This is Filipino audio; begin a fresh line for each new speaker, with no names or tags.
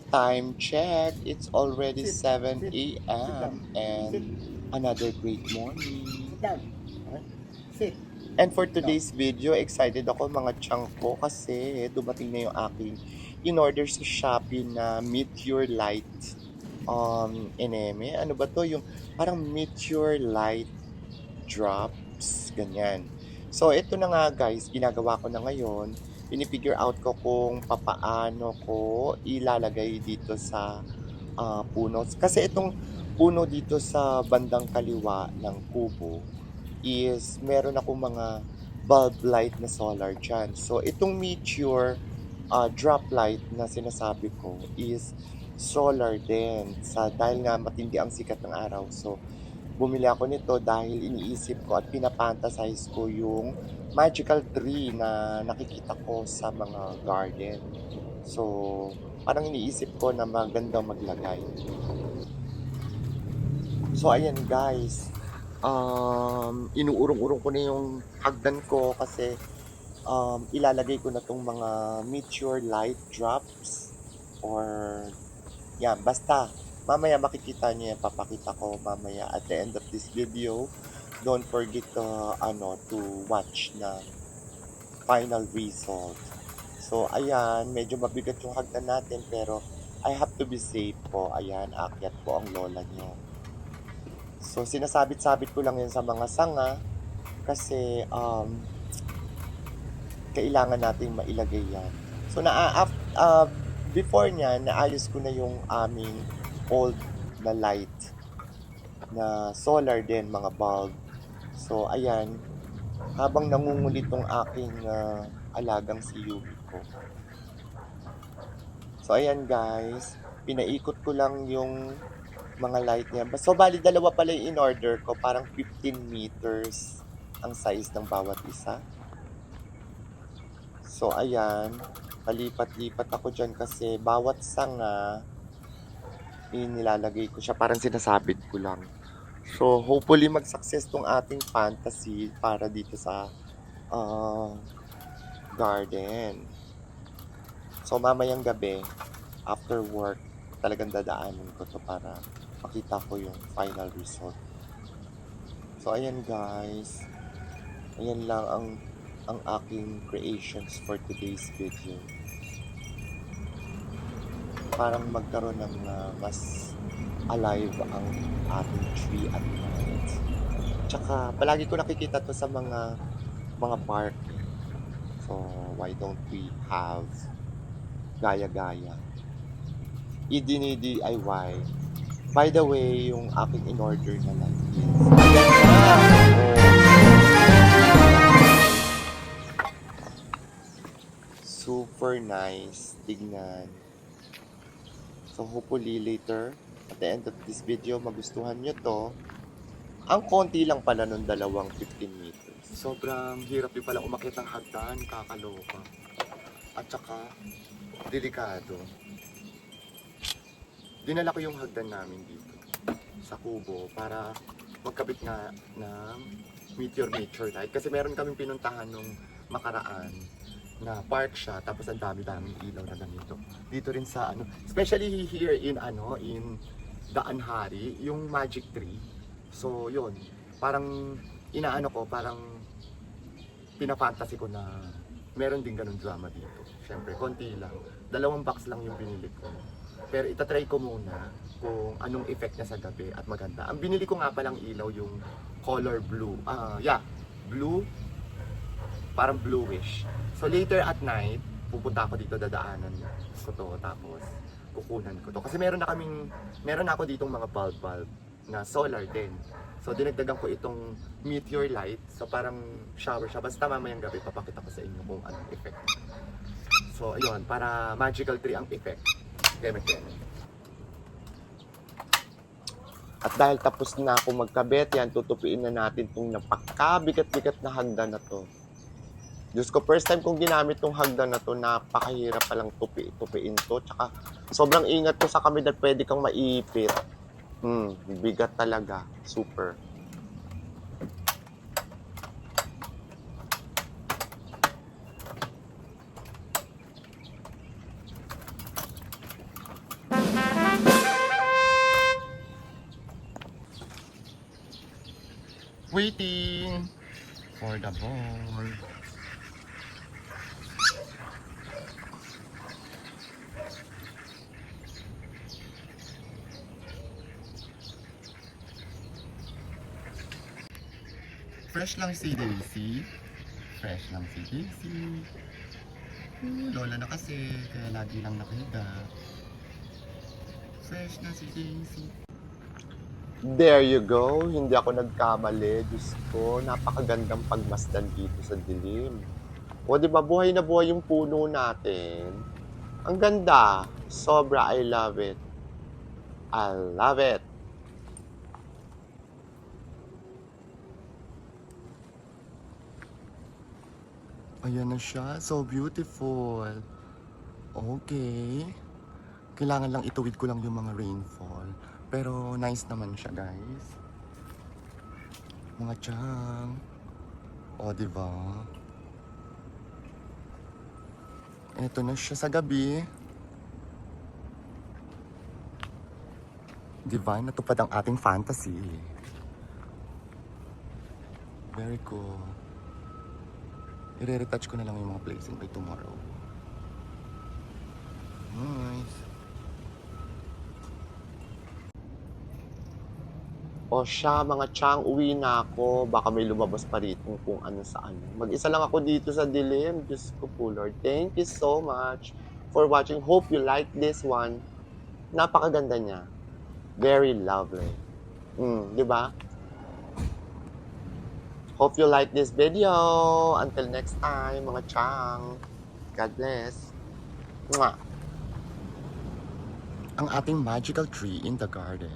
Time check, it's already
Sit,
7
sit down,
a.m.
sit,
and another great morning.
sit down, okay? Sit,
And for
no,
today's video, excited ako mga chunk ko kasi dumating na yung aking in-order sa Shopee na Meteor Light eneme. Ano ba to? Yung parang Meteor Light drops, ganyan. So, ito na nga guys, ginagawa ko na ngayon. Pinifigure out ko kung papaano ko ilalagay dito sa puno. Kasi itong puno dito sa bandang kaliwa ng kubo is meron akong mga bulb light na solar dyan. So, itong Meteor drop light na sinasabi ko is solar din dahil nga matindi ang sikat ng araw. So, bumili ako nito dahil iniisip ko at pinapantasize ko yung magical tree na nakikita ko sa mga garden. So, parang iniisip ko na magandang maglagay. So, ayan guys. Inuurong-urong ko na yung hagdan ko kasi ilalagay ko na tong mga meteor light drops or yan, basta mamaya makikita niyo yan, papakita ko mamaya at the end of this video. Don't forget to watch na final result. So, ayan, medyo mabigat yung hagdan natin pero I have to be safe po. Ayan, aakyat po ang lola niyo. So, sinasabit-sabit ko lang yun sa mga sanga kasi kailangan nating mailagay yan. So, before niya, naayos ko na yung aming old na light na solar din, mga bulb. So, ayan, habang nangungulit tong aking alagang si Yumiko. So, ayan guys, pinaikot ko lang yung mga light niya. So, bali dalawa pala yung in-order ko, parang 15 meters ang size ng bawat isa. So, ayan, palipat-lipat ako dyan kasi bawat sanga, nilalagay ko siya, parang sinasabit ko lang. So, hopefully mag-success tong ating fantasy para dito sa garden. So, mamayang gabi, after work, talagang dadaanin ko to para makita ko yung final result. So, ayan guys. Ayan lang ang aking creations for today's video. Parang magkaroon ng mas alive ang ating tree at night. Tsaka, palagi ko nakikita to sa mga park. So, why don't we have gaya-gaya? I-DIY. By the way, yung aking in-order na light is, ayan na! Super nice. Tignan. So, hopefully later, at the end of this video, magustuhan nyo to. Ang konti lang pala nung dalawang 15 meters. Sobrang hirap din pala umakyat ng hagdan, kakaloka. At saka, delikado. Dinala ko yung hagdan namin dito sa kubo para magkabit nga ng meteor light. Kasi meron kaming pinuntahan nung makaraan na park siya, tapos ang dami-daming ilaw na ganito. Dito rin sa especially here in Daan Hari, yung magic tree. So, yun, parang parang pinafantasy ko na meron din ganun drama dito. Siyempre, konti lang. 2 box lang yung binili ko. Pero itatry ko muna kung anong effect niya sa gabi at maganda. Ang binili ko nga palang ilaw yung color blue. Blue, parang bluish. So later at night, pupunta ako dito, dadaanan ko to, tapos kukunan ko to. Kasi meron na ako ditong mga bulb na solar din. So dinagdagan ko itong meteor light. So parang shower siya. Basta mamayang gabi papakita ko sa inyo kung anong effect. So ayun, para magical tree ang effect. Gamit yan. At dahil tapos na ako magkabit, yan, tutupiin na natin itong napakabigat-bigat na hagdan na to. Diyos ko, first time kong ginamit tong hagdan na to, napakahirap palang tupiin to. Tsaka, sobrang ingat ko sa kami dahil pwede kang maipit. Bigat talaga. Super. Waiting for the ball. Fresh lang si Daisy. Fresh lang si Daisy. Lola na kasi, kaya lagi lang nakahiga. Fresh na si Daisy.
There you go. Hindi ako nagkamali. Diyos ko, napakagandang pagmasdan dito sa dilim. O, di ba, buhay na buhay yung puno natin. Ang ganda. Sobra, I love it. I love it.
Ayan na siya. So beautiful. Okay. Kailangan lang ituwid ko lang yung mga rainfall. Pero nice naman siya, guys. Mga tiyang. O, diba? Ito na siya sa gabi. Diba? Natupad ang ating fantasy. Very cool. I-retouch ko na lang yung mga placing by tomorrow. Nice.
O siya, mga tiyang, uwi na ako. Baka may lumabas pa rito kung ano sa ano. Mag-isa lang ako dito sa dilim. Diyos ko po, Lord. Thank you so much for watching. Hope you like this one. Napakaganda niya. Very lovely. Di ba? Hope you like this video. Until next time, mga tiyang. God bless. Mwah!
Ang ating magical tree in the garden.